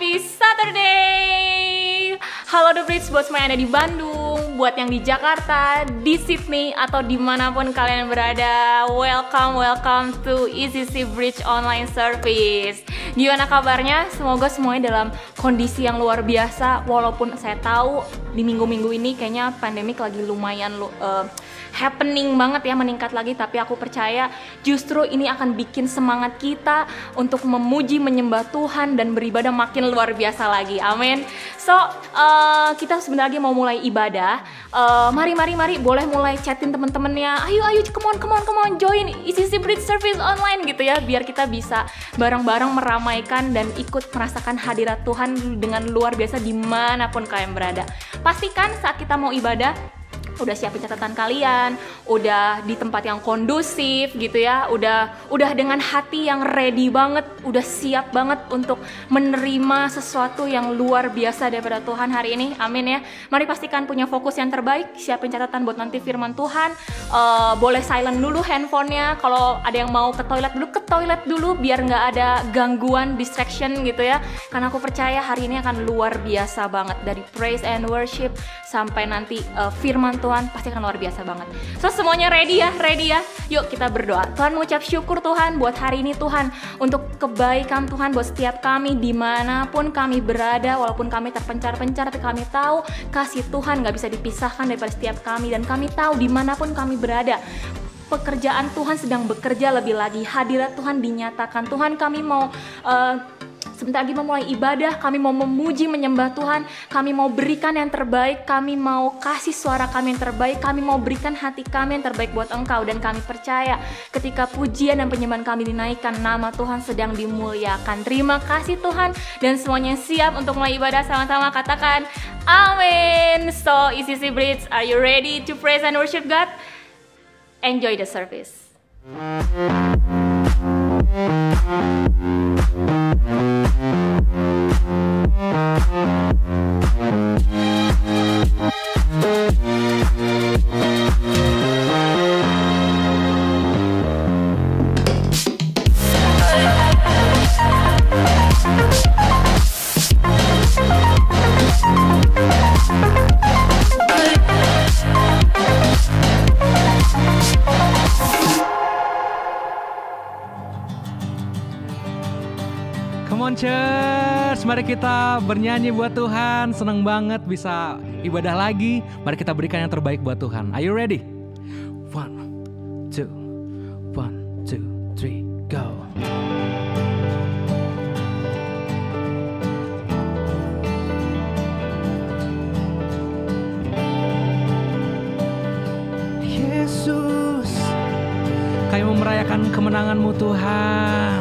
happy Saturday. Halo The Bridge buat semua yang ada di Bandung, buat yang di Jakarta, di Sydney, atau dimanapun kalian berada. Welcome to ECC Bridge Online Service. Gimana kabarnya? Semoga semuanya dalam kondisi yang luar biasa. Walaupun saya tahu di minggu-minggu ini kayaknya pandemik lagi lumayan happening banget ya, meningkat lagi. Tapi aku percaya justru ini akan bikin semangat kita untuk memuji, menyembah Tuhan dan beribadah makin luar biasa lagi. Amin. So, kita sebentar lagi mau mulai ibadah. Mari boleh mulai chatin teman-temannya. Ayo come on join ECC Bridge Service Online gitu ya, biar kita bisa bareng-bareng meramaikan dan ikut merasakan hadirat Tuhan dengan luar biasa dimanapun kalian berada. Pastikan saat kita mau ibadah udah siapin catatan kalian, udah di tempat yang kondusif gitu ya, udah dengan hati yang ready banget, udah siap banget untuk menerima sesuatu yang luar biasa daripada Tuhan hari ini. Amin ya. Mari pastikan punya fokus yang terbaik, siapin catatan buat nanti firman Tuhan. Boleh silent dulu handphonenya, kalau ada yang mau ke toilet dulu biar nggak ada gangguan, distraction gitu ya. Karena aku percaya hari ini akan luar biasa banget, dari praise and worship sampai nanti firman Tuhan pasti akan luar biasa banget. So semuanya ready ya? Yuk kita berdoa. Tuhan, mengucap syukur Tuhan buat hari ini Tuhan, untuk kebaikan Tuhan buat setiap kami dimanapun kami berada. Walaupun kami terpencar-pencar, tapi kami tahu kasih Tuhan gak bisa dipisahkan daripada setiap kami. Dan kami tahu dimanapun kami berada, pekerjaan Tuhan sedang bekerja lebih lagi. Hadirat Tuhan dinyatakan. Tuhan, kami mau sebentar lagi memulai ibadah, kami mau memuji, menyembah Tuhan, kami mau berikan yang terbaik, kami mau kasih suara kami yang terbaik, kami mau berikan hati kami yang terbaik buat Engkau. Dan kami percaya ketika pujian dan penyembahan kami dinaikkan, nama Tuhan sedang dimuliakan. Terima kasih Tuhan, dan semuanya siap untuk mulai ibadah. Sama-sama katakan amin. So ECC Bridge, are you ready to praise and worship God? Enjoy the service. Come on church, mari kita bernyanyi buat Tuhan. Senang banget bisa ibadah lagi. Mari kita berikan yang terbaik buat Tuhan. Are you ready? 1, 2, 1, 2, 3, go. Yesus, kami mau merayakan kemenangan-Mu Tuhan.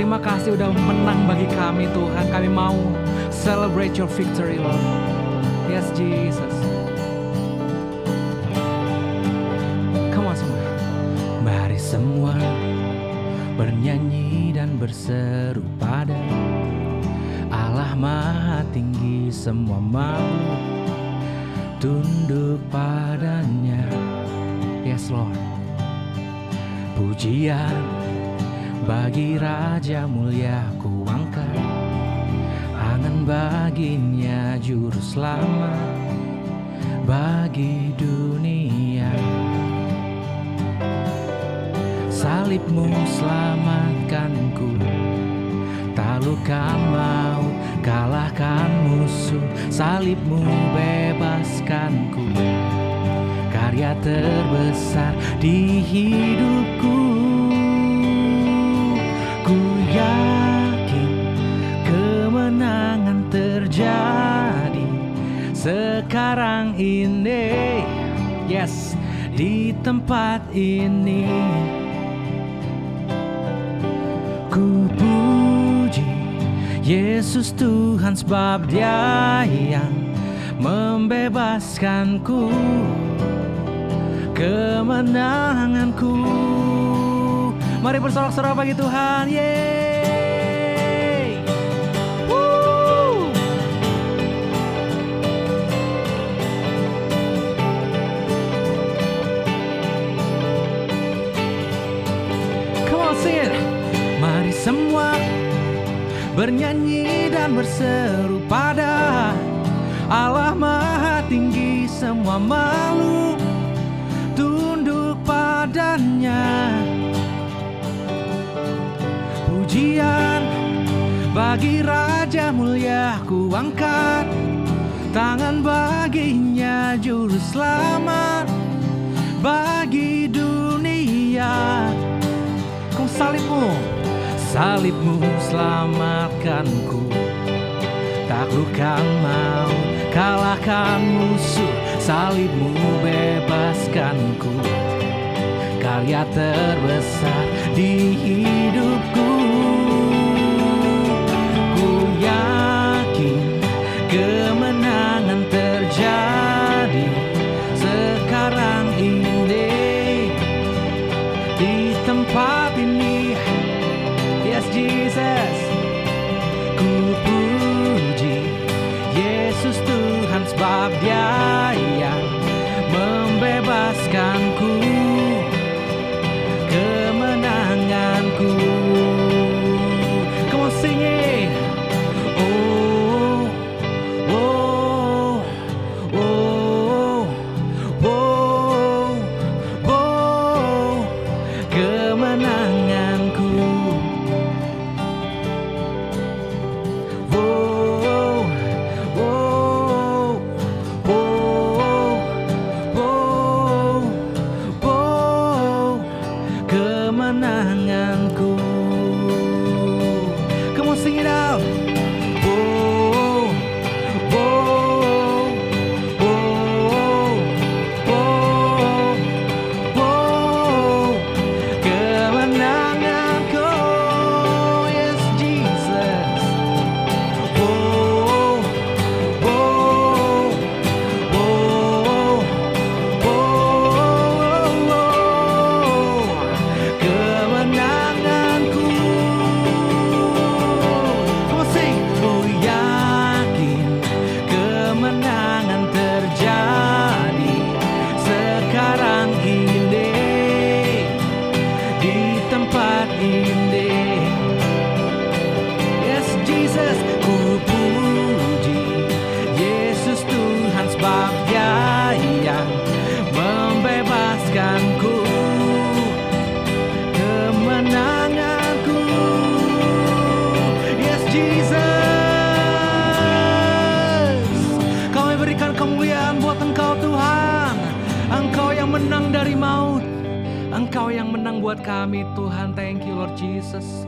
Terima kasih udah menang bagi kami Tuhan. Kami mau celebrate your victory Lord. Yes Jesus. Come on semua. Mari semua bernyanyi dan berseru pada Allah Maha Tinggi. Semua mau tunduk padanya. Yes Lord. Pujian bagi Raja mulia ku angkat, angan baginya juru selamat bagi dunia. Salibmu selamatkanku, taklukkan maut, kalahkan musuh. Salibmu bebaskanku, karya terbesar di hidupku. Ku yakin kemenangan terjadi sekarang ini. Yes, di tempat ini. Ku puji Yesus Tuhan, sebab Dia yang membebaskanku, kemenanganku. Mari bersorak-sorak bagi Tuhan. Yeay. Woo. Come on, sing it. Mari semua bernyanyi dan berseru pada Allah Maha Tinggi. Semua makhluk tunduk padanya. Pujian bagi Raja mulia, ku angkat tangan baginya, juru selamat bagi dunia. Kau salibmu selamatkanku, taklukkan maut, kalahkan musuh. Salibmu bebaskanku, karya terbesar di hidupku. Ku yakin kemenangan terjadi sekarang ini di tempat ini. Yes Jesus, ku puji Yesus Tuhan, sebab Dia yang membebaskanku, kemenanganku. Come on, sing it. Oh, oh, oh, oh, oh, kemenanganku. Oh, oh, oh, oh, oh, kemenanganku. Come on, sing it out. Oh, oh, oh, oh, oh, kemenanganku. Yes, Jesus. Oh, oh, oh, oh, kemenanganku. Come on, sing. Oh, yakin kemenangan terjadi sekarang ini di tempat ini. Yes Jesus, ku puji Yesus Tuhan, sebab Dia yang membebaskanku, kemenanganku. Yes Jesus, Kau berikan kemuliaan buat Engkau Tuhan. Engkau yang menang dari maut, Engkau yang menang buat kami Tuhan. Thank you Lord Jesus.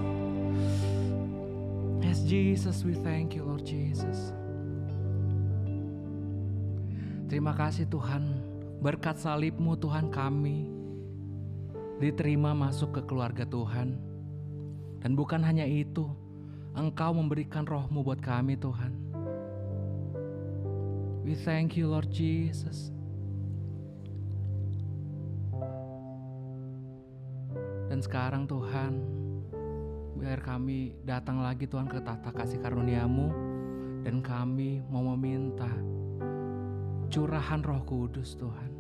Yes Jesus, we thank you Lord Jesus. Terima kasih Tuhan, berkat salib-Mu Tuhan kami diterima masuk ke keluarga Tuhan. Dan bukan hanya itu, Engkau memberikan Roh-Mu buat kami Tuhan. We thank you Lord Jesus. Dan sekarang Tuhan, biar kami datang lagi Tuhan ke tahta kasih karunia-Mu, dan kami mau meminta curahan Roh Kudus Tuhan.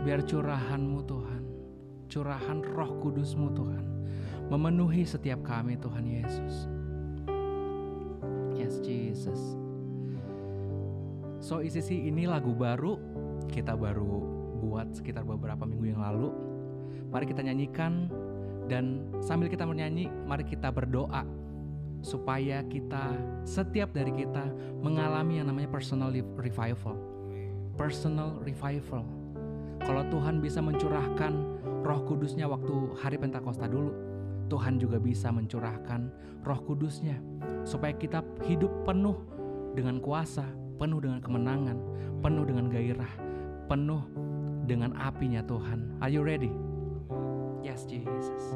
Biar curahan-Mu Tuhan, curahan Roh Kudus-Mu Tuhan, memenuhi setiap kami Tuhan Yesus. Yes Jesus. So ICC ini lagu baru, kita baru buat sekitar beberapa minggu yang lalu. Mari kita nyanyikan, dan sambil kita bernyanyi, mari kita berdoa supaya kita, setiap dari kita mengalami yang namanya personal revival. Personal revival. Kalau Tuhan bisa mencurahkan Roh Kudusnya waktu hari Pentakosta dulu, Tuhan juga bisa mencurahkan Roh Kudusnya supaya kita hidup penuh dengan kuasa, penuh dengan kemenangan, penuh dengan gairah, penuh dengan apinya Tuhan. Are you ready? Yes, Jesus.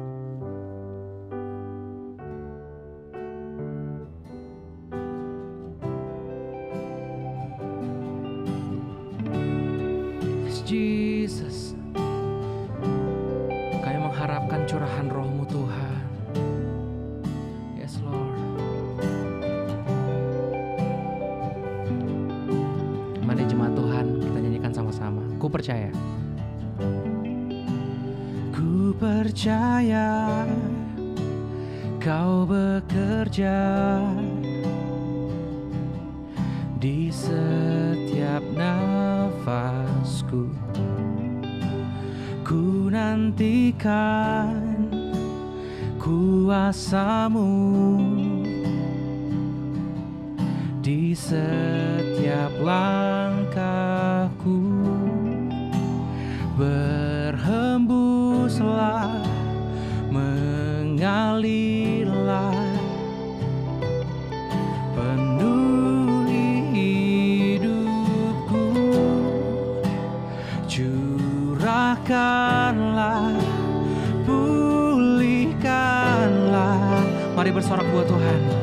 Yes, Jesus. Kami mengharapkan curahan Roh-Mu Tuhan. Yes, Lord. Mari jemaat Tuhan, kita nyanyikan sama-sama. Ku percaya. Ku percaya Kau bekerja di setiap nafasku. Ku nantikan kuasa-Mu di setiap langkahku. Berhembuslah, mengalirlah, penuhi hidupku. Curahkanlah, pulihkanlah. Mari bersorak buat Tuhan.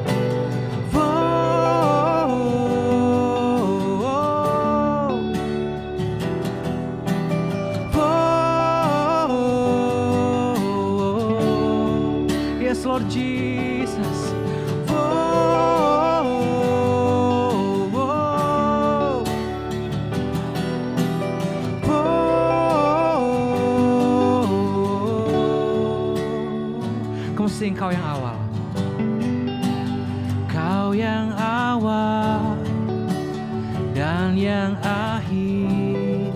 Yes, Lord Jesus. Kamu sing Kau yang awal. Kau yang awal dan yang akhir.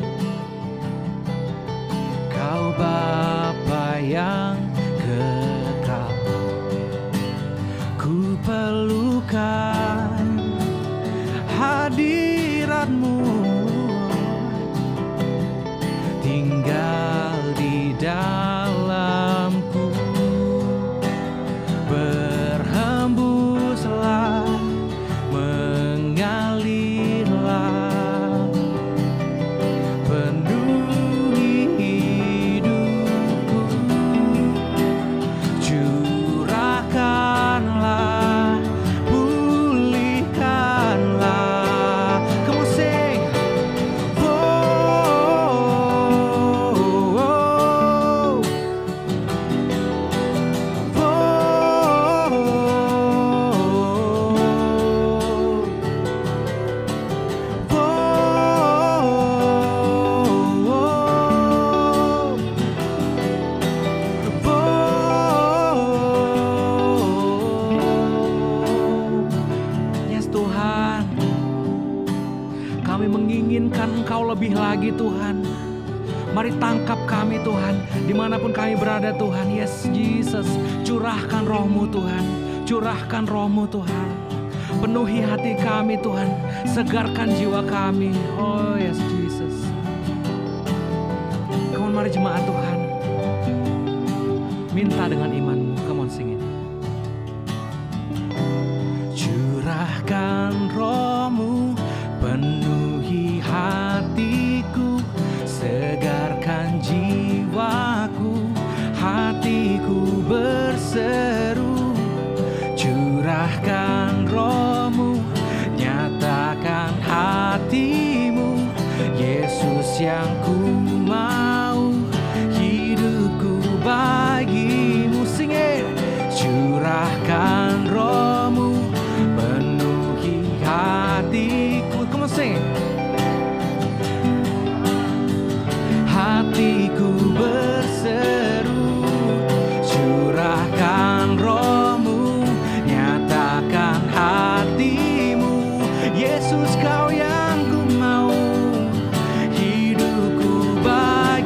Kau Bapa yang kekal. Ku perlukan hadirat-Mu, tinggal di dalamku. Berhembuslah, mengalirlah, penuhi hidupku. Curahkanlah, pulihkanlah. Kamu sing. Yes Tuhan, kami menginginkan Engkau lebih lagi Tuhan. Mari tangkap kami Tuhan, dimanapun kami berada Tuhan. Yes Jesus, curahkan Roh-Mu Tuhan, curahkan Roh-Mu Tuhan. Penuhi hati kami Tuhan, segarkan jiwa kami. Oh yes Jesus. Come on, mari jemaat Tuhan, minta dengan imanmu. Come on, sing it. Curahkan Roh-Mu, penuhi hatiku, segarkan jiwaku, hatiku berseru. Curahkan Roh-Mu, nyatakan hati-Mu, Yesus yang ku mau, hidupku bagi-Mu. Sing it. Curahkan Roh-Mu, penuhi hatiku. Come on, sing it. Hatiku berseru, curahkan Roh-Mu, nyatakan hati-Mu, Yesus Kau yang ku mau, hidupku bagi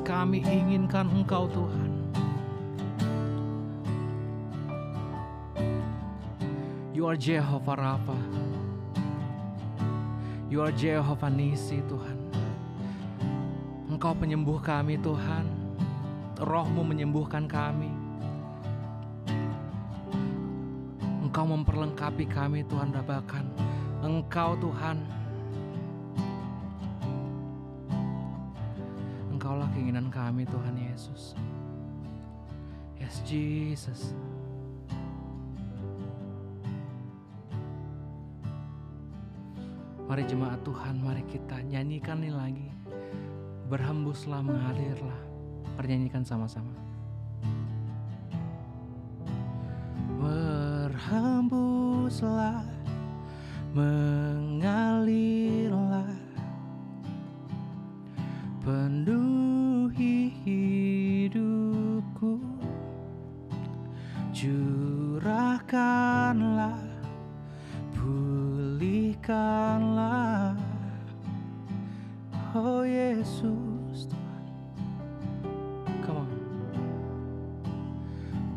Kami inginkan Engkau Tuhan. You are Jehovah Rafa. You are Jehovah Nisi Tuhan. Engkau penyembuh kami Tuhan. Roh-Mu menyembuhkan kami. Engkau memperlengkapi kami Tuhan, bahkan Engkau Tuhan, Engkaulah keinginan kami Tuhan Yesus. Yes Jesus. Mari jemaat Tuhan, mari kita nyanyikan ini lagi. Berhembuslah, mengalirlah. Pernyanyikan sama-sama. Berhembuslah, mengalirlah, penuhi hidupku, curahkanlah, pulihkanlah, oh Yesus Tuhan. Come on.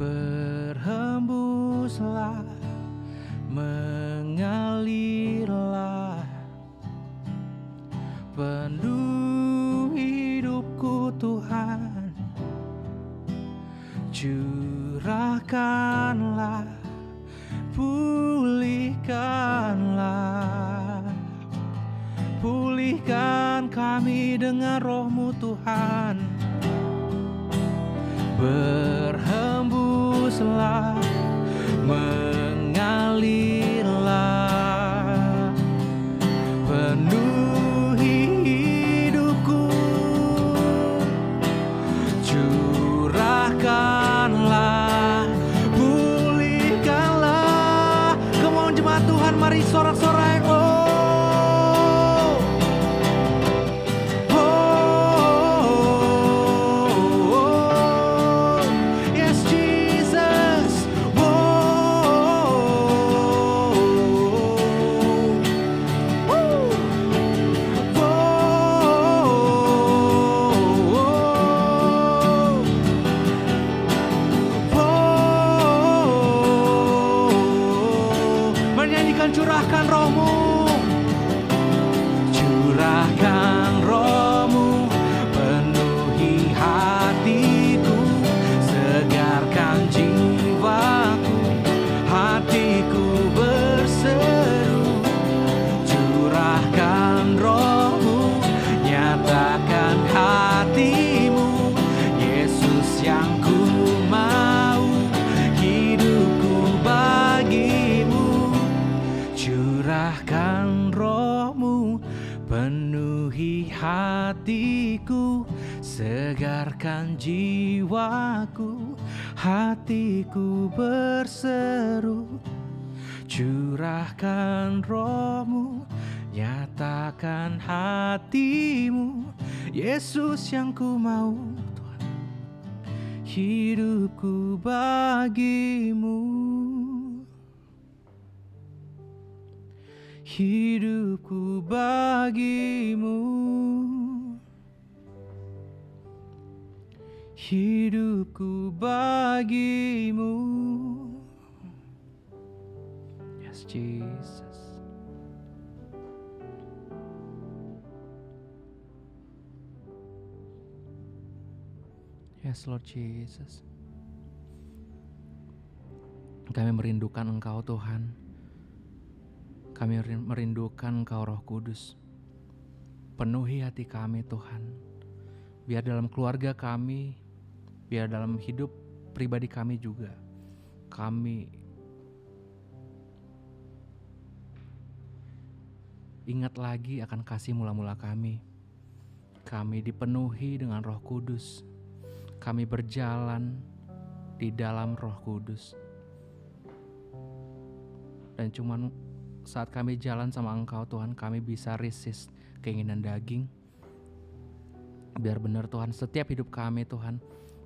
Berhembuslah, mengalirlah, penuh hidupku Tuhan, curahkanlah, pulihkanlah, pulihkan kami dengan Roh-Mu Tuhan. Berhembuslah, mengalirlah, penuhi hidupku, curahkanlah, pulihkanlah. Come on jemaat Tuhan, mari sorak-sorai. Curahkan Roh-Mu, curahkan Roh-Mu, penuhi hatiku, segarkan jiwaku, hatiku berseru. Curahkan Roh-Mu, nyatakan hati-Mu, Yesus yang ku mau, hidupku bagi-Mu. Curahkan Roh-Mu, penuhi hatiku, segarkan jiwaku, hatiku berseru. Curahkan Roh-Mu, nyatakan hati-Mu, Yesus yang ku mau Tuhan, hidupku bagi-Mu. Hidupku bagi-Mu, hidupku bagi-Mu. Yes Jesus. Yes Lord Jesus. Kami merindukan Engkau Tuhan. Kami merindukan Engkau Roh Kudus. Penuhi hati kami Tuhan. Biar dalam keluarga kami, biar dalam hidup pribadi kami juga, kami ingat lagi akan kasih mula-mula kami. Kami dipenuhi dengan Roh Kudus. Kami berjalan di dalam Roh Kudus. Dan cuman saat kami jalan sama Engkau Tuhan, kami bisa resist keinginan daging. Biar benar Tuhan, setiap hidup kami Tuhan,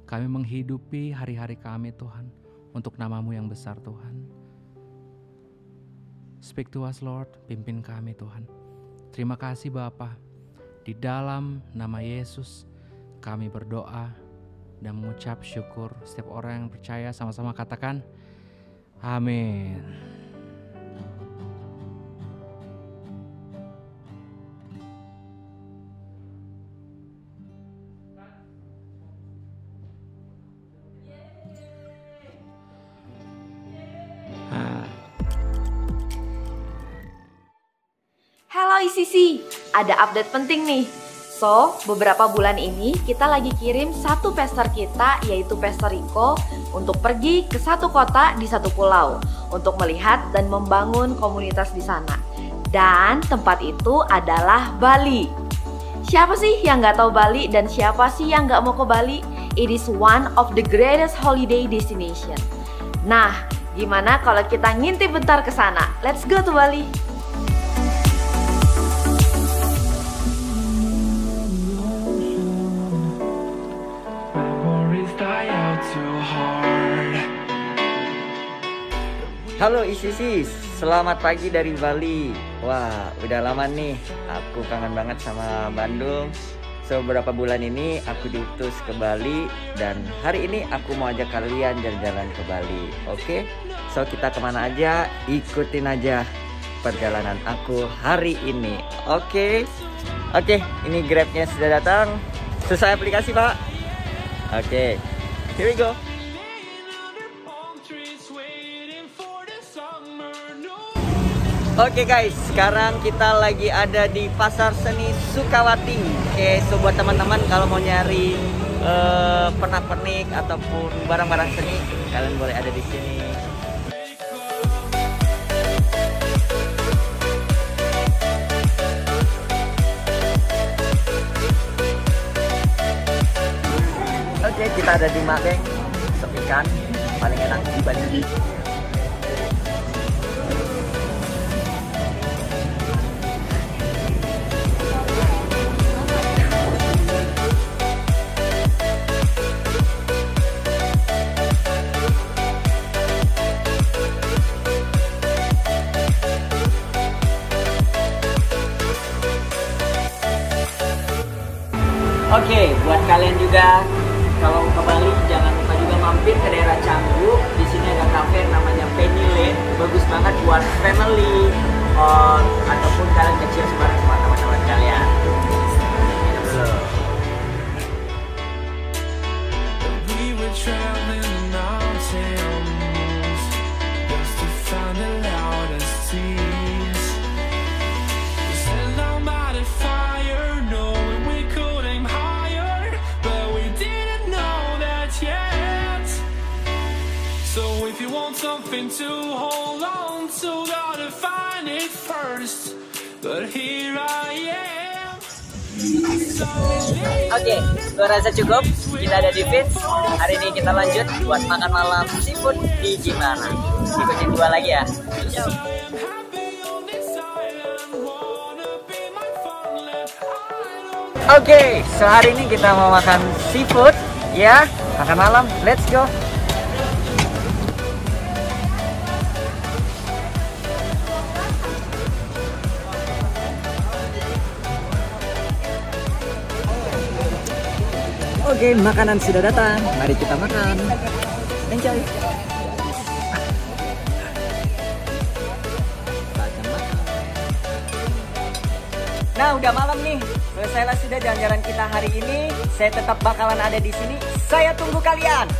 kami menghidupi hari-hari kami Tuhan, untuk nama-Mu yang besar Tuhan. Speak to us Lord, pimpin kami Tuhan. Terima kasih Bapa, di dalam nama Yesus, kami berdoa dan mengucap syukur. Setiap orang yang percaya sama-sama katakan amin. Halo ICC, ada update penting nih. So, beberapa bulan ini kita lagi kirim satu pester kita, yaitu Pester Rico, untuk pergi ke satu kota di satu pulau untuk melihat dan membangun komunitas di sana. Dan tempat itu adalah Bali. Siapa sih yang nggak tahu Bali dan siapa sih yang nggak mau ke Bali? It is one of the greatest holiday destination. Nah, gimana kalau kita ngintip bentar ke sana? Let's go to Bali. Halo ICC, selamat pagi dari Bali. Wah, udah lama nih, aku kangen banget sama Bandung. So, beberapa bulan ini aku diutus ke Bali. Dan hari ini aku mau ajak kalian jalan-jalan ke Bali. Oke? So, kita kemana aja, ikutin aja perjalanan aku hari ini. Oke, ini Grabnya sudah datang. Selesai aplikasi, Pak. Oke, here we go. Oke guys, sekarang kita lagi ada di Pasar Seni Sukawati. Oke, so buat teman-teman kalau mau nyari pernak-pernik ataupun barang-barang seni, kalian boleh ada di sini. Oke, kita ada di Makeng, sop ikan paling enak di Bali. Oke, buat kalian juga kalau ke Bali jangan lupa juga mampir ke daerah Canggu. Di sini ada kafe namanya Penny Lane, bagus banget buat family ataupun kalian kecil bareng sama teman-teman kalian. Something to hold on to, gotta find it first. But here I am. Oke, gua rasa cukup. Kita ada di Fits. Hari ini kita lanjut buat makan malam seafood di Gimana. Ikutin gua lagi ya. Oke, so hari ini kita mau makan seafood ya, makan malam. Let's go. Oke, makanan sudah datang. Mari kita makan. Enjoy. Nah, udah malam nih. Selesailah sudah jalan-jalan kita hari ini. Saya tetap bakalan ada di sini. Saya tunggu kalian.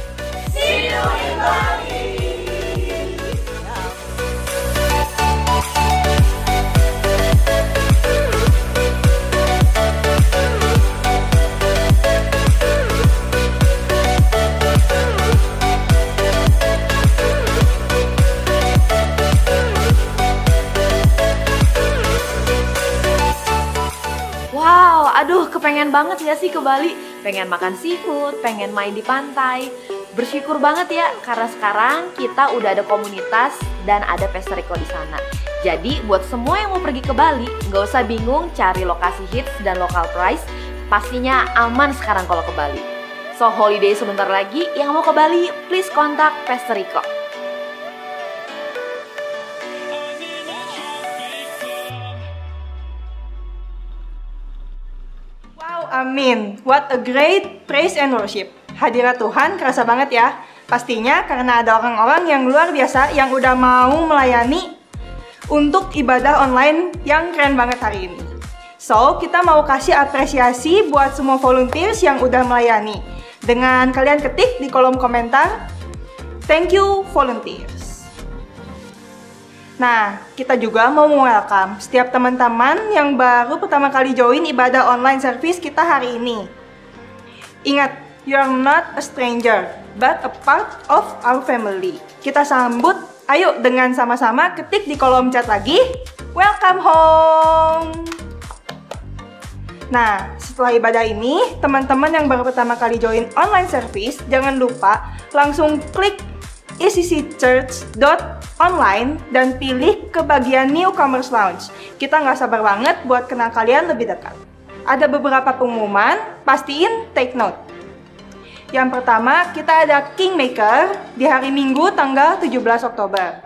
See you in Bali. Aduh, kepengen banget gak sih ke Bali? Pengen makan seafood, pengen main di pantai. Bersyukur banget ya, karena sekarang kita udah ada komunitas dan ada Pester Rico di sana. Jadi buat semua yang mau pergi ke Bali, nggak usah bingung cari lokasi hits dan local price. Pastinya aman sekarang kalau ke Bali. So holiday sebentar lagi, yang mau ke Bali, please kontak Pester Rico. Amin. What a great praise and worship. Hadirat Tuhan kerasa banget ya. Pastinya karena ada orang-orang yang luar biasa yang udah mau melayani untuk ibadah online yang keren banget hari ini. So, kita mau kasih apresiasi buat semua volunteers yang udah melayani. Dengan kalian ketik di kolom komentar, thank you volunteers. Nah, kita juga mau welcome setiap teman-teman yang baru pertama kali join ibadah online service kita hari ini. Ingat, you are not a stranger, but a part of our family. Kita sambut, ayo dengan sama-sama ketik di kolom chat lagi, welcome home! Nah, setelah ibadah ini, teman-teman yang baru pertama kali join online service, jangan lupa langsung klik ecccchurch.online dan pilih ke bagian Newcomers Lounge. Kita nggak sabar banget buat kenal kalian lebih dekat. Ada beberapa pengumuman, pastiin take note. Yang pertama, kita ada Kingmaker di hari Minggu tanggal 17 Oktober.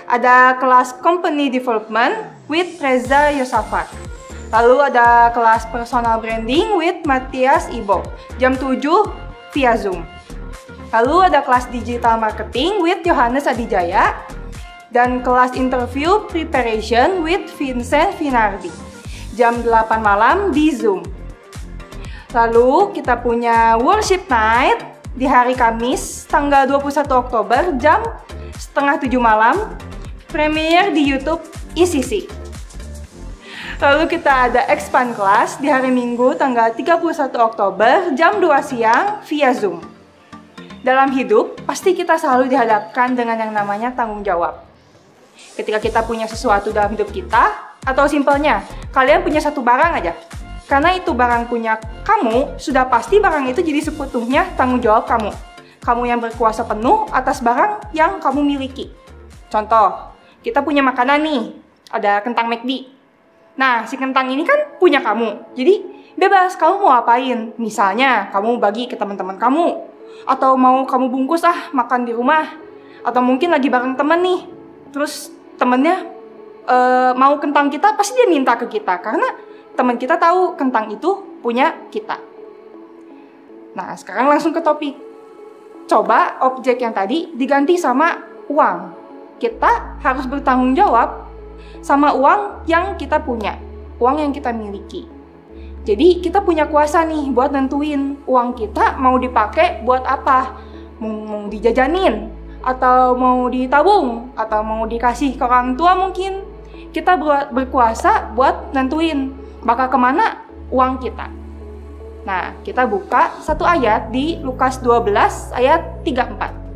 Ada kelas Company Development with Reza Yosafat. Lalu ada kelas Personal Branding with Matias Ibo, jam 7 via Zoom. Lalu ada kelas Digital Marketing with Yohanes Adijaya, dan kelas Interview Preparation with Vincent Finardi, jam 8 malam di Zoom. Lalu kita punya Worship Night di hari Kamis, tanggal 21 Oktober, jam 6:30 malam, premiere di YouTube ECC. Lalu kita ada Expand Class di hari Minggu tanggal 31 Oktober jam 2 siang via Zoom. Dalam hidup, pasti kita selalu dihadapkan dengan yang namanya tanggung jawab. Ketika kita punya sesuatu dalam hidup kita, atau simpelnya, kalian punya satu barang aja. Karena itu barang punya kamu, sudah pasti barang itu jadi sekutunya tanggung jawab kamu. Kamu yang berkuasa penuh atas barang yang kamu miliki. Contoh, kita punya makanan nih, ada kentang McD. Nah, si kentang ini kan punya kamu. Jadi, bebas kamu mau apain. Misalnya, kamu bagi ke teman-teman kamu. Atau mau kamu bungkus makan di rumah. Atau mungkin lagi bareng temen nih. Terus temennya mau kentang kita, pasti dia minta ke kita. Karena teman kita tahu kentang itu punya kita. Nah, sekarang langsung ke topik. Coba objek yang tadi diganti sama uang. Kita harus bertanggung jawab sama uang yang kita punya, uang yang kita miliki. Jadi kita punya kuasa nih buat nentuin uang kita mau dipakai buat apa. Mau dijajanin, atau mau ditabung, atau mau dikasih ke orang tua mungkin. Kita berkuasa buat nentuin bakal kemana uang kita. Nah, kita buka satu ayat di Lukas 12 ayat 34.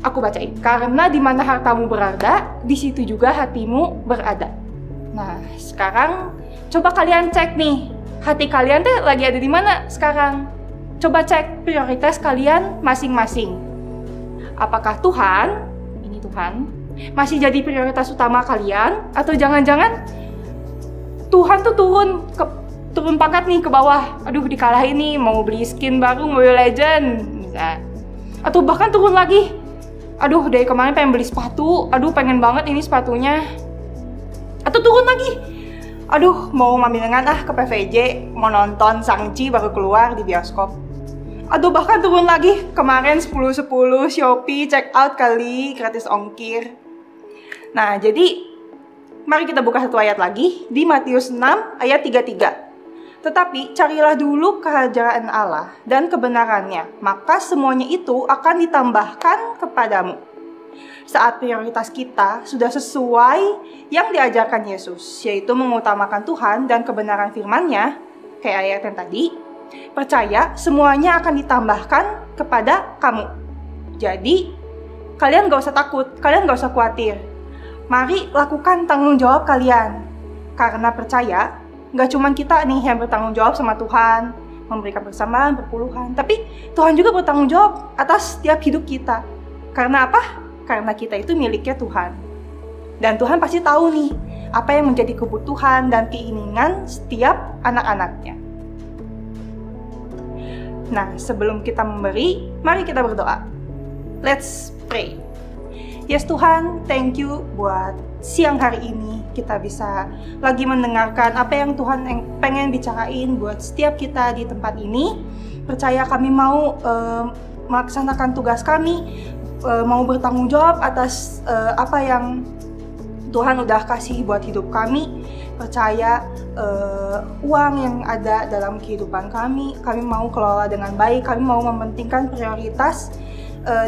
Aku bacain. Karena di mana hartamu berada, di situ juga hatimu berada. Nah, sekarang coba kalian cek nih, hati kalian tuh lagi ada di mana sekarang? Coba cek prioritas kalian masing-masing. Apakah Tuhan, ini Tuhan, masih jadi prioritas utama kalian? Atau jangan-jangan Tuhan tuh turun pangkat nih ke bawah. Aduh, dikalahin nih, mau beli skin baru Mobile Legend. Bisa. Atau bahkan turun lagi. Aduh, dari kemarin pengen beli sepatu. Aduh, pengen banget ini sepatunya. Atau turun lagi. Aduh, mau mamilengan ke PVJ. Mau nonton Shang-Chi baru keluar di bioskop. Aduh, bahkan turun lagi. Kemarin 10-10 Shopee check out kali. Gratis ongkir. Nah, jadi mari kita buka satu ayat lagi. Di Matius 6 ayat 33. Tetapi carilah dulu kerajaan Allah dan kebenarannya, maka semuanya itu akan ditambahkan kepadamu. Saat prioritas kita sudah sesuai yang diajarkan Yesus, yaitu mengutamakan Tuhan dan kebenaran firman-Nya, kayak ayat yang tadi, percaya semuanya akan ditambahkan kepada kamu. Jadi, kalian gak usah takut, kalian gak usah khawatir. Mari lakukan tanggung jawab kalian, karena percaya nggak cuma kita nih yang bertanggung jawab sama Tuhan, memberikan persembahan, berpuluhan, tapi Tuhan juga bertanggung jawab atas setiap hidup kita. Karena apa? Karena kita itu miliknya Tuhan. Dan Tuhan pasti tahu nih, apa yang menjadi kebutuhan dan keinginan setiap anak-anaknya. Nah, sebelum kita memberi, mari kita berdoa. Let's pray. Yes Tuhan, thank you buat siang hari ini kita bisa lagi mendengarkan apa yang Tuhan pengen bicarain buat setiap kita di tempat ini. Percaya kami mau melaksanakan tugas kami, mau bertanggung jawab atas apa yang Tuhan udah kasih buat hidup kami. Percaya uang yang ada dalam kehidupan kami mau kelola dengan baik, kami mau mementingkan prioritas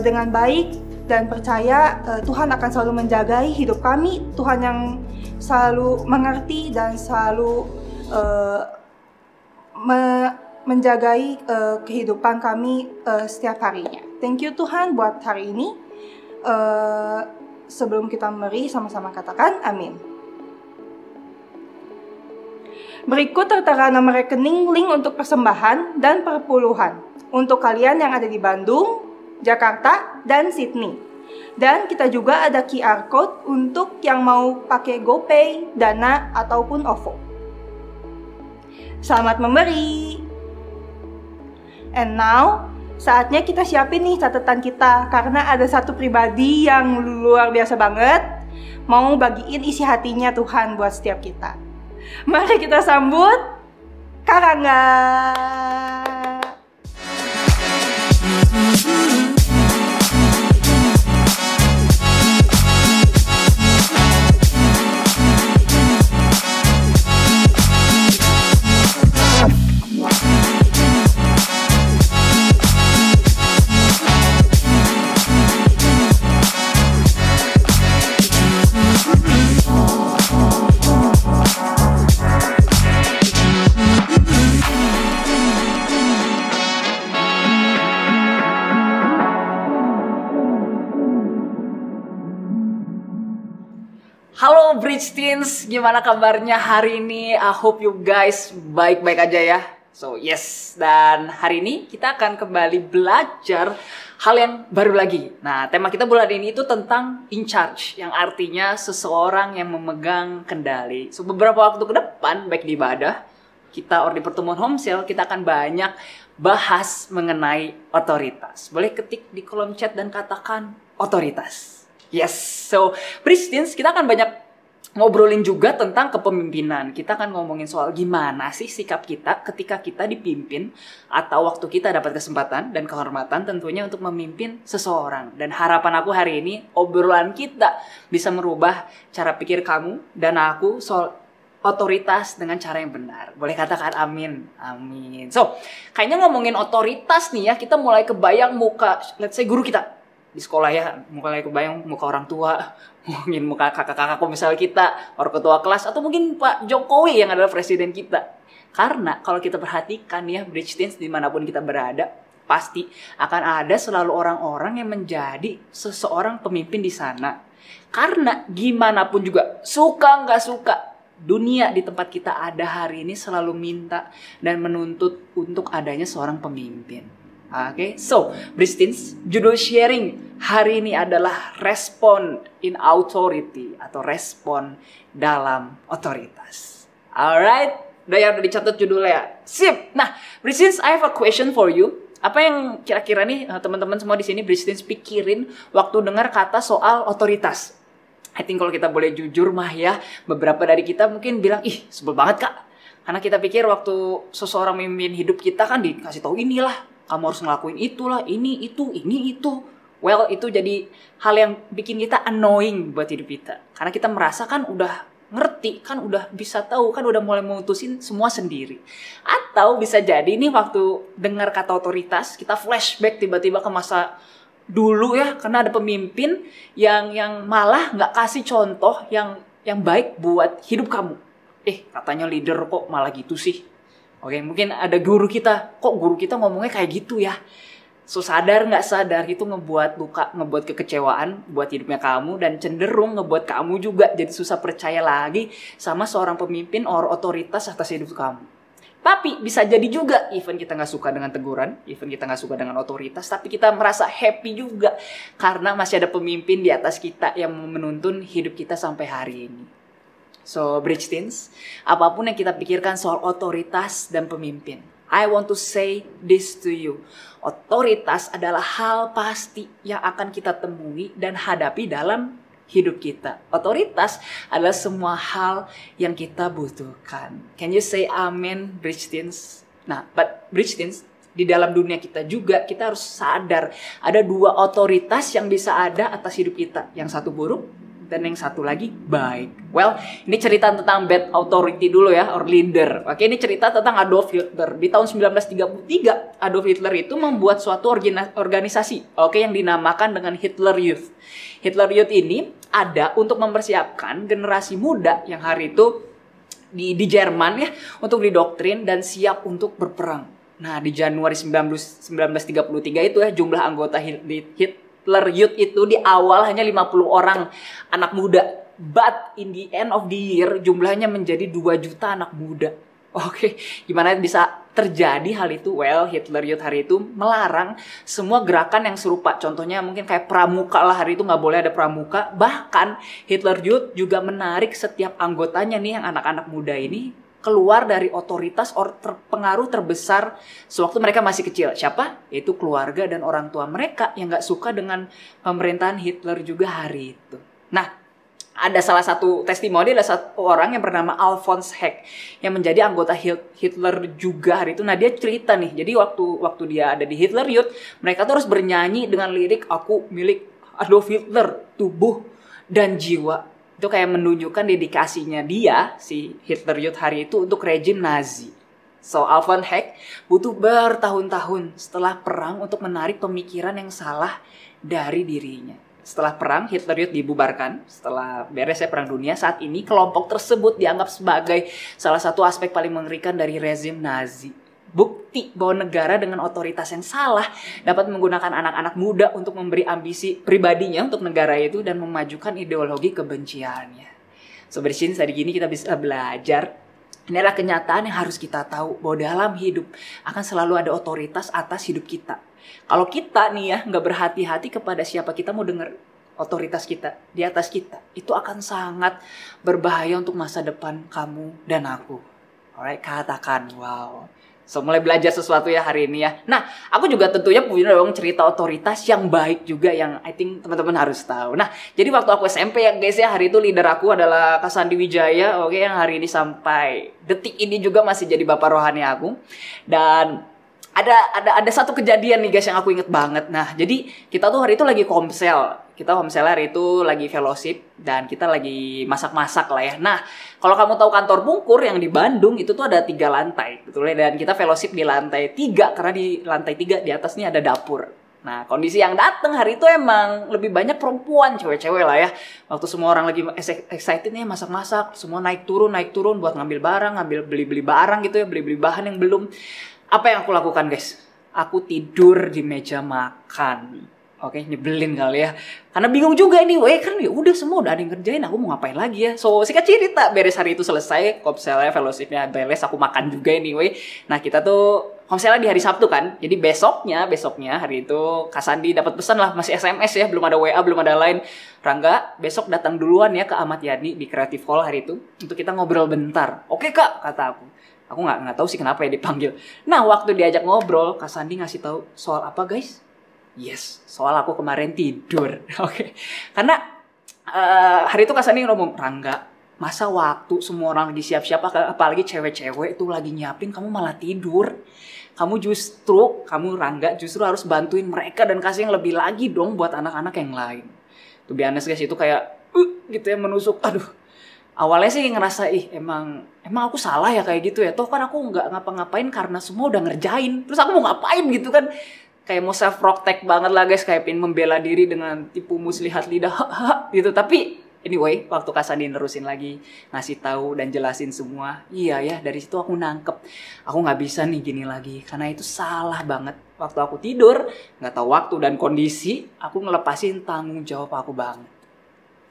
dengan baik, dan percaya Tuhan akan selalu menjagai hidup kami. Tuhan yang selalu mengerti dan selalu menjagai kehidupan kami setiap harinya. Thank you Tuhan buat hari ini. Sebelum kita memberi, sama-sama katakan amin. Berikut tertera nomor rekening, link untuk persembahan dan perpuluhan untuk kalian yang ada di Bandung, Jakarta, dan Sydney. Dan kita juga ada QR Code untuk yang mau pakai GoPay, Dana, ataupun OVO. Selamat memberi! And now, saatnya kita siapin nih catatan kita, karena ada satu pribadi yang luar biasa banget mau bagiin isi hatinya Tuhan buat setiap kita. Mari kita sambut Karangga. Halo Bridge Teens, gimana kabarnya hari ini? I hope you guys baik-baik aja ya. So yes, dan hari ini kita akan kembali belajar hal yang baru lagi. Nah, tema kita bulan ini itu tentang in charge, yang artinya seseorang yang memegang kendali. So beberapa waktu ke depan, baik di ibadah kita atau di pertemuan home cell, kita akan banyak bahas mengenai otoritas. Boleh ketik di kolom chat dan katakan otoritas. Yes, so Christians, kita akan banyak ngobrolin juga tentang kepemimpinan. Kita akan ngomongin soal gimana sih sikap kita ketika kita dipimpin atau waktu kita dapat kesempatan dan kehormatan tentunya untuk memimpin seseorang. Dan harapan aku hari ini obrolan kita bisa merubah cara pikir kamu dan aku soal otoritas dengan cara yang benar. Boleh katakan amin. Amin. So, kayaknya ngomongin otoritas nih ya, kita mulai kebayang muka, let's say guru kita di sekolah ya, mulai kebayang muka orang tua, mungkin muka kakak-kakakku misal kita, orang ketua kelas, atau mungkin Pak Jokowi yang adalah presiden kita. Karena kalau kita perhatikan ya, Bridge Teens dimanapun kita berada, pasti akan ada selalu orang-orang yang menjadi seseorang pemimpin di sana. Karena gimana pun juga, suka nggak suka, dunia di tempat kita ada hari ini selalu minta dan menuntut untuk adanya seorang pemimpin. Oke, so Bridge Teens, judul sharing hari ini adalah respond in authority atau respon dalam otoritas. Alright, udah dicatat judulnya. Sip. Nah, Bridge Teens, I have a question for you. Apa yang kira-kira nih teman-teman semua di sini Bridge Teens pikirin waktu dengar kata soal otoritas? I think kalau kita boleh jujur mah ya, beberapa dari kita mungkin bilang, ih sebel banget kak. Karena kita pikir waktu seseorang memimpin hidup kita kan dikasih tahu inilah, kamu harus ngelakuin itulah, ini itu. Well, itu jadi hal yang bikin kita annoying buat hidup kita. Karena kita merasa kan udah ngerti, kan udah bisa tahu, kan udah mulai memutusin semua sendiri. Atau bisa jadi nih waktu dengar kata otoritas, kita flashback tiba-tiba ke masa dulu ya, karena ada pemimpin yang malah nggak kasih contoh yang baik buat hidup kamu. Katanya leader kok malah gitu sih. Oke, mungkin ada guru kita, kok guru kita ngomongnya kayak gitu ya. So sadar nggak sadar itu ngebuat luka, ngebuat kekecewaan buat hidupnya kamu, dan cenderung ngebuat kamu juga jadi susah percaya lagi sama seorang pemimpin or otoritas atas hidup kamu. Tapi bisa jadi juga even kita nggak suka dengan teguran, even kita nggak suka dengan otoritas, tapi kita merasa happy juga karena masih ada pemimpin di atas kita yang menuntun hidup kita sampai hari ini. So, Bridge Teens, apapun yang kita pikirkan soal otoritas dan pemimpin, I want to say this to you. Otoritas adalah hal pasti yang akan kita temui dan hadapi dalam hidup kita. Otoritas adalah semua hal yang kita butuhkan. Can you say amen, Bridge Teens? Nah, but Bridge Teens, di dalam dunia kita juga, kita harus sadar ada 2 otoritas yang bisa ada atas hidup kita. Yang satu buruk, dan yang satu lagi baik. Well, ini cerita tentang bad authority dulu ya, or leader. Oke, ini cerita tentang Adolf Hitler. Di tahun 1933, Adolf Hitler itu membuat suatu organisasi, yang dinamakan dengan Hitler Youth. Hitler Youth ini ada untuk mempersiapkan generasi muda yang hari itu di Jerman ya, untuk didoktrin dan siap untuk berperang. Nah, di Januari 1933 itu ya, jumlah anggota Hitler Youth itu di awal hanya 50 orang anak muda. But in the end of the year jumlahnya menjadi 2 juta anak muda. Oke, gimana bisa terjadi hal itu? Well, Hitler Youth hari itu melarang semua gerakan yang serupa. Contohnya mungkin kayak pramuka lah, hari itu nggak boleh ada pramuka. Bahkan Hitler Youth juga menarik setiap anggotanya nih, yang anak-anak muda ini, keluar dari otoritas pengaruh terbesar sewaktu mereka masih kecil. Siapa? Yaitu keluarga dan orang tua mereka yang gak suka dengan pemerintahan Hitler juga hari itu. Nah, ada salah satu testimoni, ada satu orang yang bernama Alfons Heck yang menjadi anggota Hitler juga hari itu. Nah, dia cerita nih, jadi waktu dia ada di Hitler Youth, mereka tuh harus bernyanyi dengan lirik "Aku milik Adolf Hitler, tubuh dan jiwa." Itu kayak menunjukkan dedikasinya dia, si Hitler Youth hari itu, untuk rejim Nazi. So, Alfons Heck butuh bertahun-tahun setelah perang untuk menarik pemikiran yang salah dari dirinya. Setelah perang, Hitler Youth dibubarkan. Setelah beres Perang Dunia, saat ini kelompok tersebut dianggap sebagai salah satu aspek paling mengerikan dari rezim Nazi. Bukti bahwa negara dengan otoritas yang salah dapat menggunakan anak-anak muda untuk memberi ambisi pribadinya untuk negara itu dan memajukan ideologi kebenciannya. So, bersini tadi gini kita bisa belajar. Ini adalah kenyataan yang harus kita tahu, bahwa dalam hidup akan selalu ada otoritas atas hidup kita. Kalau kita nih ya nggak berhati-hati kepada siapa kita mau dengar otoritas kita di atas kita, itu akan sangat berbahaya untuk masa depan kamu dan aku. Alright, katakan wow. So, mulai belajar sesuatu ya hari ini ya. Nah, aku juga tentunya punya dong cerita otoritas yang baik juga yang I think teman-teman harus tahu. Nah, jadi waktu aku SMP ya guys ya, hari itu leader aku adalah Kak Sandi Wijaya, yang hari ini sampai detik ini juga masih jadi bapak rohani aku. Dan ada satu kejadian nih guys yang aku inget banget. Nah, jadi kita tuh hari itu lagi komsel. Kita komsel hari itu lagi fellowship dan kita lagi masak-masak lah ya. Nah, kalau kamu tahu kantor Bungkur yang di Bandung itu tuh ada 3 lantai, betul ya. Dan kita fellowship di lantai 3 karena di lantai 3 di atasnya ada dapur. Nah, kondisi yang datang hari itu emang lebih banyak perempuan, cewek-cewek lah ya. Waktu semua orang lagi excited nih masak-masak, semua naik turun buat ngambil barang, beli-beli barang gitu ya, beli-beli bahan yang belum. Apa yang aku lakukan guys? Aku tidur di meja makan. Oke, nyebelin kali ya. Karena bingung juga ini, kan ya udah semua udah ada yang ngerjain, aku mau ngapain lagi ya. So, singkat cerita, beres hari itu selesai, komselnya, fellowshipnya beres, aku makan juga anyway. Nah, kita tuh komselnya di hari Sabtu kan. Jadi besoknya hari itu Kak Sandi dapat pesan lah, masih SMS ya, belum ada WA, belum ada lain. Rangga, besok datang duluan ya ke Ahmad Yani di Creative Hall hari itu untuk kita ngobrol bentar. Oke Kak, kata aku. Aku nggak tahu sih kenapa ya dipanggil. Nah, waktu diajak ngobrol, Kak Sandi ngasih tahu soal apa guys? Yes, soal aku kemarin tidur. Oke. Karena hari itu Kak Sandi ngomong, Rangga, masa waktu semua orang lagi siap-siap, apalagi cewek-cewek itu lagi nyiapin, kamu malah tidur. Kamu Rangga justru harus bantuin mereka dan kasih yang lebih lagi dong buat anak-anak yang lain. To be honest guys, itu kayak gitu ya, menusuk. Aduh. Awalnya sih ngerasa emang aku salah ya kayak gitu ya. Toh kan aku nggak ngapa-ngapain karena semua udah ngerjain. Terus aku mau ngapain gitu kan? Kayak mau self protect banget lah guys, kayak pengen membela diri dengan tipu muslihat lidah gitu. Tapi anyway, waktu Kak Sandi nerusin lagi ngasih tahu dan jelasin semua, iya ya, dari situ aku nangkep aku nggak bisa nih gini lagi karena itu salah banget. Waktu aku tidur nggak tahu waktu dan kondisi, aku ngelepasin tanggung jawab aku banget.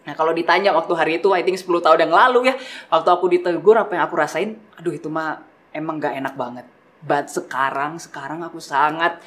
Nah, kalau ditanya waktu hari itu, I think 10 tahun yang lalu ya, waktu aku ditegur, apa yang aku rasain, aduh itu mah emang gak enak banget. But sekarang aku sangat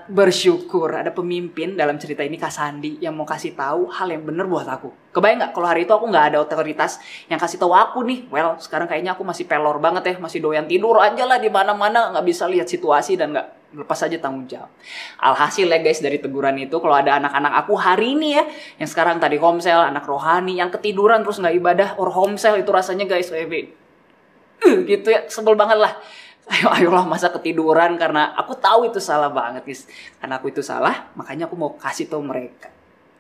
bersyukur ada pemimpin dalam cerita ini, Kak Sandi, yang mau kasih tahu hal yang bener buat aku. Kebayang gak kalau hari itu aku gak ada otoritas yang kasih tahu aku nih? Well, sekarang kayaknya aku masih pelor banget ya, masih doyan tidur aja lah di mana-mana, gak bisa lihat situasi dan Lepas aja tanggung jawab. Alhasil ya guys, dari teguran itu, kalau ada anak-anak aku hari ini ya, yang sekarang tadi homesel, anak rohani, yang ketiduran terus nggak ibadah, or homesel, itu rasanya guys, gitu ya, sebel banget lah. Ayolah, masa ketiduran, karena aku tahu itu salah banget guys. Karena aku itu salah, makanya aku mau kasih tahu mereka.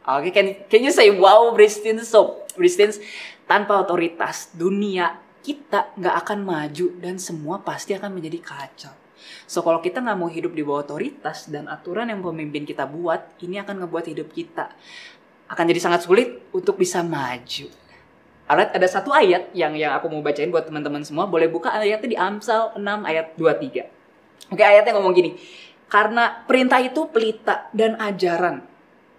Oke, can you say wow, Bristins? So, Bristins, tanpa otoritas, dunia kita nggak akan maju dan semua pasti akan menjadi kacau. So, kalau kita nggak mau hidup di bawah otoritas dan aturan yang pemimpin kita buat, ini akan ngebuat hidup kita akan jadi sangat sulit untuk bisa maju. Alright, ada satu ayat yang aku mau bacain buat teman-teman semua. Boleh buka ayatnya di Amsal 6 ayat 23. Oke, ayatnya ngomong gini. Karena perintah itu pelita dan ajaran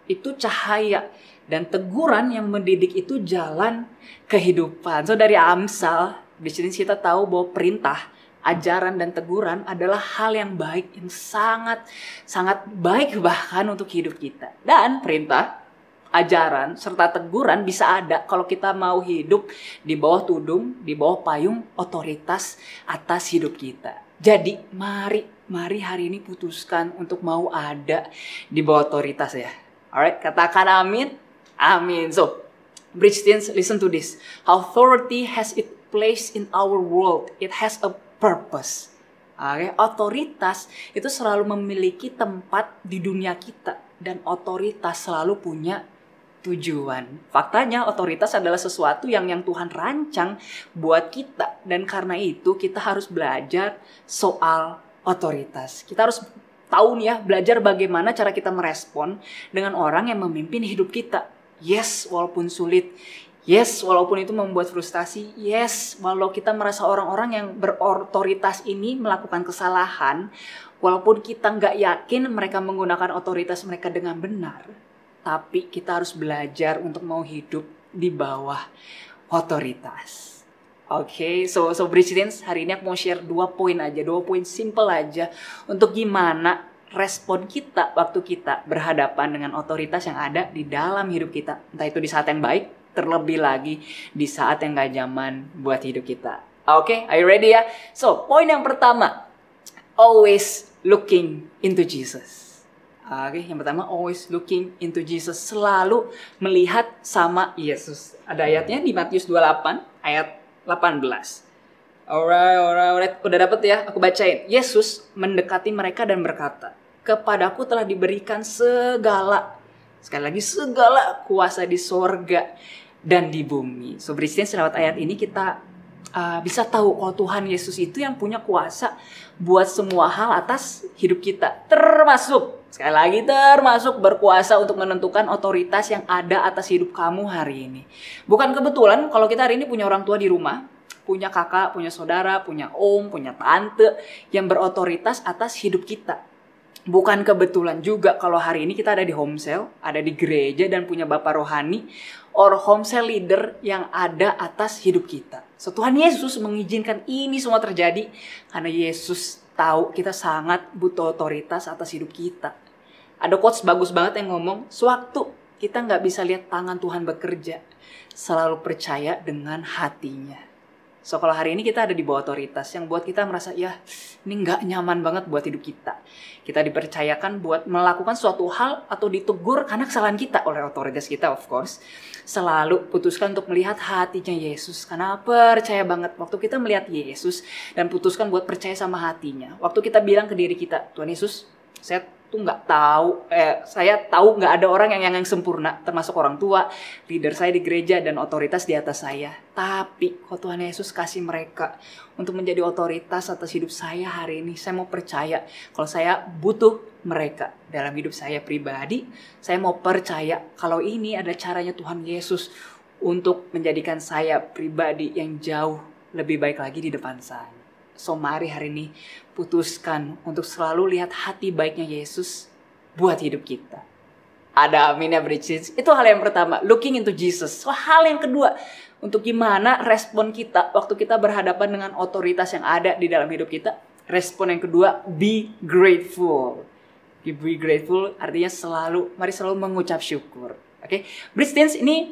itu cahaya, dan teguran yang mendidik itu jalan kehidupan. So, dari Amsal, di sini kita tahu bahwa perintah, ajaran, dan teguran adalah hal yang baik, yang sangat baik bahkan untuk hidup kita. Dan perintah, ajaran, serta teguran bisa ada kalau kita mau hidup di bawah tudung, di bawah payung otoritas atas hidup kita. Jadi mari hari ini putuskan untuk mau ada di bawah otoritas ya. Alright, katakan amin. Amin. So, Christians, listen to this. Authority has its place in our world. It has a purpose. Okay? Otoritas itu selalu memiliki tempat di dunia kita, dan otoritas selalu punya tujuan. Faktanya otoritas adalah sesuatu yang Tuhan rancang buat kita, dan karena itu kita harus belajar soal otoritas. Kita harus tahu nih ya, belajar bagaimana cara kita merespon dengan orang yang memimpin hidup kita. Yes, walaupun sulit. Yes, walaupun itu membuat frustasi. Yes, walau kita merasa orang-orang yang berotoritas ini melakukan kesalahan, walaupun kita nggak yakin mereka menggunakan otoritas mereka dengan benar, tapi kita harus belajar untuk mau hidup di bawah otoritas. Oke, so Christians, hari ini aku mau share 2 poin aja, 2 poin simple aja untuk gimana respon kita waktu kita berhadapan dengan otoritas yang ada di dalam hidup kita. Entah itu di saat yang baik, terlebih lagi di saat yang gak nyaman buat hidup kita. Oke, are you ready ya? So, poin yang pertama, always looking into Jesus. Oke, yang pertama, always looking into Jesus. Selalu melihat sama Yesus. Ada ayatnya di Matius 28 ayat 18. Alright. Udah dapet ya? Aku bacain. Yesus mendekati mereka dan berkata, "Kepadaku telah diberikan segala," sekali lagi, segala kuasa di sorga dan di bumi. So, Christian, lewat ayat ini kita bisa tahu kalau Tuhan Yesus itu yang punya kuasa buat semua hal atas hidup kita. Termasuk, sekali lagi, termasuk berkuasa untuk menentukan otoritas yang ada atas hidup kamu hari ini. Bukan kebetulan kalau kita hari ini punya orang tua di rumah, punya kakak, punya saudara, punya om, punya tante yang berotoritas atas hidup kita. Bukan kebetulan juga kalau hari ini kita ada di homesel, ada di gereja, dan punya bapak rohani or homesel leader yang ada atas hidup kita. So, Tuhan Yesus mengizinkan ini semua terjadi karena Yesus tahu kita sangat butuh otoritas atas hidup kita. Ada quotes bagus banget yang ngomong, sewaktu kita nggak bisa lihat tangan Tuhan bekerja, selalu percaya dengan hatinya. So, kalau hari ini kita ada di bawah otoritas yang buat kita merasa, ya ini nggak nyaman banget buat hidup kita. Kita dipercayakan buat melakukan suatu hal atau ditegur karena kesalahan kita oleh otoritas kita, of course. Selalu putuskan untuk melihat hatinya Yesus. Karena percaya banget waktu kita melihat Yesus dan putuskan buat percaya sama hatinya. Waktu kita bilang ke diri kita, Tuhan Yesus, saya tuh nggak tahu, saya tahu nggak ada orang yang sempurna, termasuk orang tua, leader saya di gereja, dan otoritas di atas saya. Tapi kalau Tuhan Yesus kasih mereka untuk menjadi otoritas atas hidup saya hari ini, saya mau percaya kalau saya butuh mereka dalam hidup saya pribadi. Saya mau percaya kalau ini ada caranya Tuhan Yesus untuk menjadikan saya pribadi yang jauh lebih baik lagi di depan sana. So, mari hari ini putuskan untuk selalu lihat hati baiknya Yesus buat hidup kita. Ada amin ya, Bridges. Itu hal yang pertama, looking into Jesus. So, hal yang kedua, untuk gimana respon kita waktu kita berhadapan dengan otoritas yang ada di dalam hidup kita. Respon yang kedua, be grateful. Be grateful artinya mari selalu mengucap syukur. Oke, Bridges, ini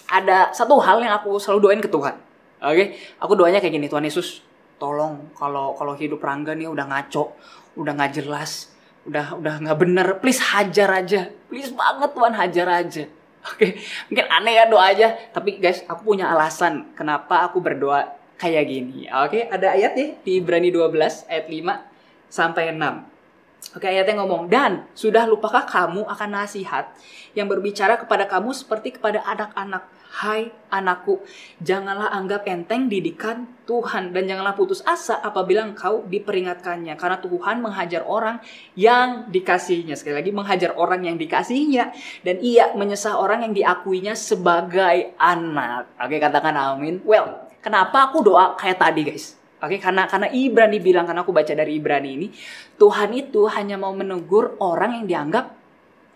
ada satu hal yang aku selalu doain ke Tuhan. Oke, aku doanya kayak gini, Tuhan Yesus, tolong kalau hidup Rangga nih udah ngaco, udah nggak jelas, udah nggak bener, please hajar aja, please banget Tuhan, hajar aja. Oke, mungkin aneh ya doa aja, tapi guys, aku punya alasan kenapa aku berdoa kayak gini. Oke, ada ayat nih di Ibrani 12 ayat 5 sampai 6. Oke, ayatnya ngomong, dan sudah lupakah kamu akan nasihat yang berbicara kepada kamu seperti kepada anak-anak. Hai anakku, janganlah anggap enteng didikan Tuhan dan janganlah putus asa apabila engkau diperingatkannya. Karena Tuhan menghajar orang yang dikasihinya. Sekali lagi, menghajar orang yang dikasihinya. Dan ia menyesah orang yang diakuinya sebagai anak. Oke, katakan amin. Well, kenapa aku doa kayak tadi guys? Oke, karena Ibrani bilang, karena aku baca dari Ibrani ini, Tuhan itu hanya mau menegur orang yang dianggap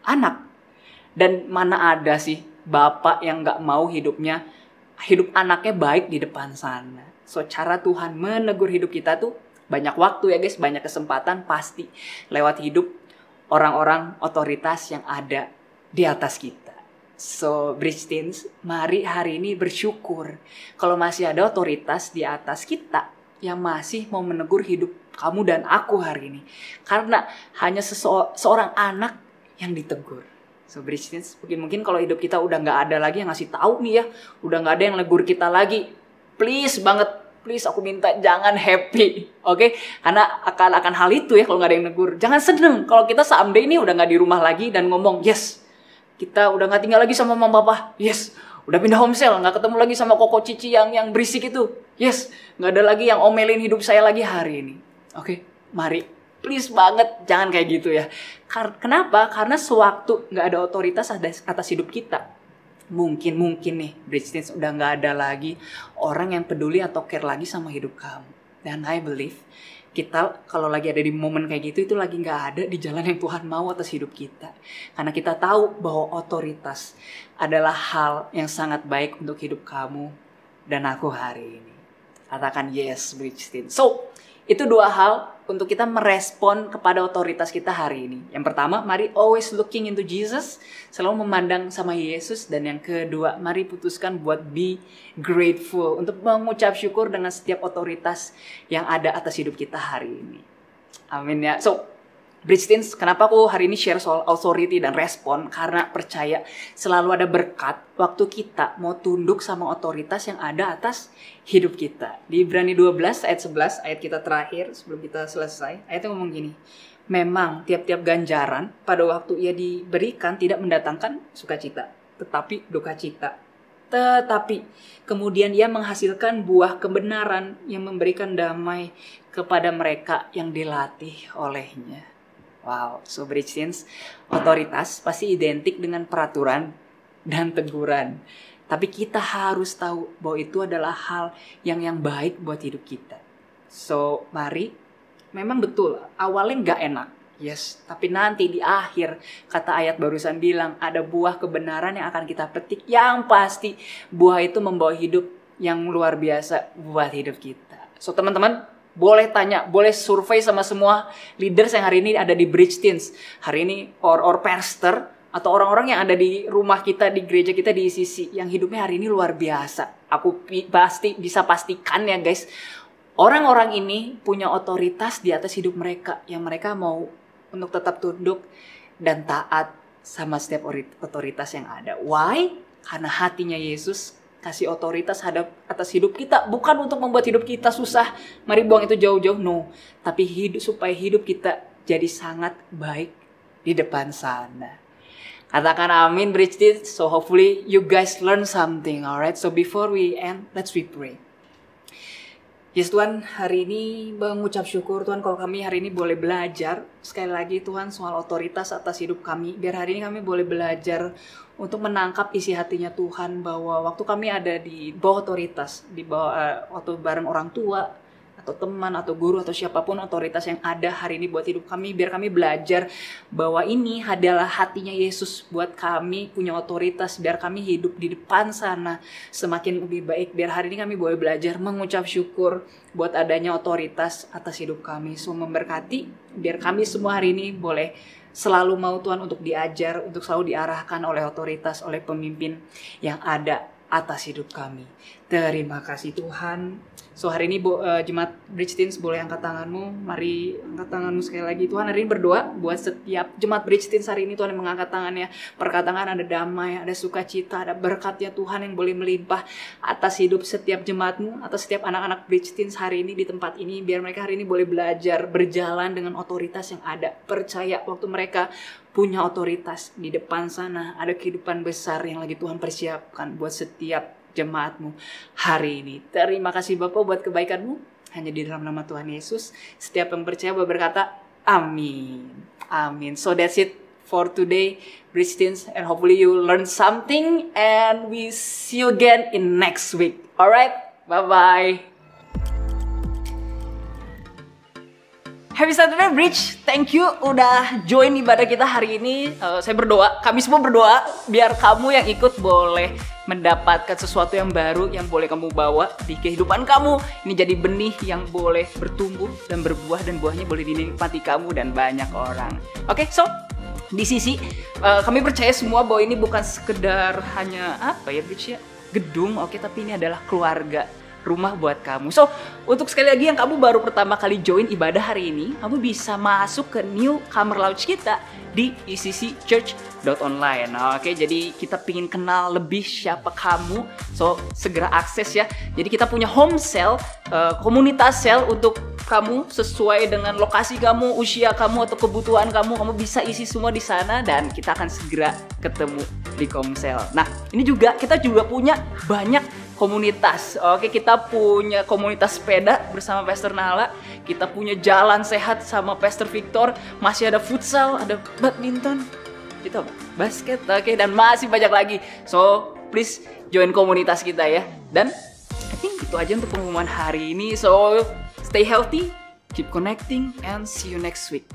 anak. Dan mana ada sih bapak yang gak mau hidup anaknya baik di depan sana. So, cara Tuhan menegur hidup kita tuh banyak waktu ya guys, banyak kesempatan pasti lewat hidup orang-orang otoritas yang ada di atas kita. So, Bridge Teens, mari hari ini bersyukur kalau masih ada otoritas di atas kita yang masih mau menegur hidup kamu dan aku hari ini. Karena hanya seorang anak yang ditegur. So, Bridge Teens, mungkin kalau hidup kita udah gak ada lagi yang ngasih tahu nih ya, udah gak ada yang negur kita lagi, please banget, please aku minta jangan happy, oke? Karena akan hal itu ya kalau gak ada yang negur. Jangan seneng kalau kita someday ini udah gak di rumah lagi dan ngomong, yes, kita udah gak tinggal lagi sama mama papa, yes, udah pindah homestay, gak ketemu lagi sama koko cici yang berisik itu, yes, gak ada lagi yang omelin hidup saya lagi hari ini. Oke, mari, please banget jangan kayak gitu ya. Kenapa? Karena sewaktu gak ada otoritas atas hidup kita, mungkin nih Bridge Teens udah gak ada lagi orang yang peduli atau care lagi sama hidup kamu. Dan I believe kita kalau lagi ada di momen kayak gitu, itu lagi gak ada di jalan yang Tuhan mau atas hidup kita. Karena kita tahu bahwa otoritas adalah hal yang sangat baik untuk hidup kamu dan aku hari ini. Katakan yes, Bridge Teens. So, itu dua hal untuk kita merespon kepada otoritas kita hari ini. Yang pertama, mari always looking into Jesus, selalu memandang sama Yesus. Dan yang kedua, mari putuskan buat be grateful, untuk mengucap syukur dengan setiap otoritas yang ada atas hidup kita hari ini. Amin ya. So, Bridge Teens, kenapa aku hari ini share soal authority dan respon? Karena percaya selalu ada berkat waktu kita mau tunduk sama otoritas yang ada atas hidup kita. Di Ibrani 12 ayat 11, ayat kita terakhir sebelum kita selesai, ayatnya ngomong gini, memang tiap-tiap ganjaran pada waktu ia diberikan tidak mendatangkan sukacita, tetapi duka cita. Tetapi kemudian ia menghasilkan buah kebenaran yang memberikan damai kepada mereka yang dilatih olehnya. Wow, so Bridge Teens, otoritas pasti identik dengan peraturan dan teguran. Tapi kita harus tahu bahwa itu adalah hal yang baik buat hidup kita. So, mari, memang betul, awalnya gak enak. Yes, tapi nanti di akhir, kata ayat barusan bilang, ada buah kebenaran yang akan kita petik. Yang pasti, buah itu membawa hidup yang luar biasa buat hidup kita. So, teman-teman, boleh tanya, boleh survei sama semua leaders yang hari ini ada di Bridge Teens. Hari ini, or pastor, atau orang-orang yang ada di rumah kita, di gereja kita di ICC, yang hidupnya hari ini luar biasa. Aku pasti bisa pastikan ya guys, orang-orang ini punya otoritas di atas hidup mereka, yang mereka mau untuk tetap tunduk dan taat sama setiap otoritas yang ada. Why? Karena hatinya Yesus kasih otoritas atas hidup kita, bukan untuk membuat hidup kita susah, mari buang itu jauh-jauh, no. Tapi supaya hidup kita jadi sangat baik di depan sana. Katakan amin, Bridge Teens. So hopefully you guys learn something, alright? So before we end, let's pray. Yes Tuhan, hari ini mengucap syukur Tuhan kalau kami hari ini boleh belajar sekali lagi Tuhan soal otoritas atas hidup kami. Biar hari ini kami boleh belajar untuk menangkap isi hatinya Tuhan, bahwa waktu kami ada di bawah otoritas, di bawah waktu bareng orang tua atau teman atau guru atau siapapun otoritas yang ada hari ini buat hidup kami, biar kami belajar bahwa ini adalah hatinya Yesus buat kami, punya otoritas, biar kami hidup di depan sana semakin lebih baik. Biar hari ini kami boleh belajar mengucap syukur buat adanya otoritas atas hidup kami. So memberkati, biar kami semua hari ini boleh selalu mau Tuhan untuk diajar, untuk selalu diarahkan oleh otoritas, oleh pemimpin yang ada atas hidup kami. Terima kasih Tuhan. So hari ini Jemaat Bridge Teens boleh angkat tanganmu. Mari angkat tanganmu sekali lagi. Tuhan hari ini berdoa buat setiap Jemaat Bridge Teens hari ini. Tuhan yang mengangkat tangannya. Perkataan ada damai, ada sukacita, ada berkat-Nya Tuhan yang boleh melimpah atas hidup setiap jemaatmu, atas setiap anak-anak Bridge Teens hari ini di tempat ini. Biar mereka hari ini boleh belajar berjalan dengan otoritas yang ada. Percaya waktu mereka punya otoritas di depan sana. Ada kehidupan besar yang lagi Tuhan persiapkan buat setiap jemaatmu hari ini. Terima kasih Bapak buat kebaikan-Mu. Hanya di dalam nama Tuhan Yesus. Setiap yang percaya berkata, amin. Amin. So that's it for today, Bridge Teens. And hopefully you learn something. And we see you again in next week. Alright? Bye-bye. Happy Saturday Bridge, thank you udah join ibadah kita hari ini. Saya berdoa, kami semua berdoa biar kamu yang ikut boleh mendapatkan sesuatu yang baru yang boleh kamu bawa di kehidupan kamu. Ini jadi benih yang boleh bertumbuh dan berbuah dan buahnya boleh dinikmati kamu dan banyak orang. Oke, so di sisi kami percaya semua bahwa ini bukan sekedar hanya apa ya Bridge ya, gedung, oke, tapi ini adalah keluarga. Rumah buat kamu. So, untuk sekali lagi yang kamu baru pertama kali join ibadah hari ini, kamu bisa masuk ke newcomer lounge kita di ECCchurch.online. Oke, jadi kita pingin kenal lebih siapa kamu. So, segera akses ya. Jadi kita punya home cell, komunitas cell untuk kamu sesuai dengan lokasi kamu, usia kamu atau kebutuhan kamu. Kamu bisa isi semua di sana dan kita akan segera ketemu di Komsel. Nah, ini juga kita juga punya banyak komunitas. Oke, kita punya komunitas sepeda bersama Pastor Nala. Kita punya jalan sehat sama Pastor Victor. Masih ada futsal, ada badminton, gitu, basket, oke, dan masih banyak lagi. So, please join komunitas kita ya. Dan I think itu aja untuk pengumuman hari ini. So, stay healthy, keep connecting, and see you next week.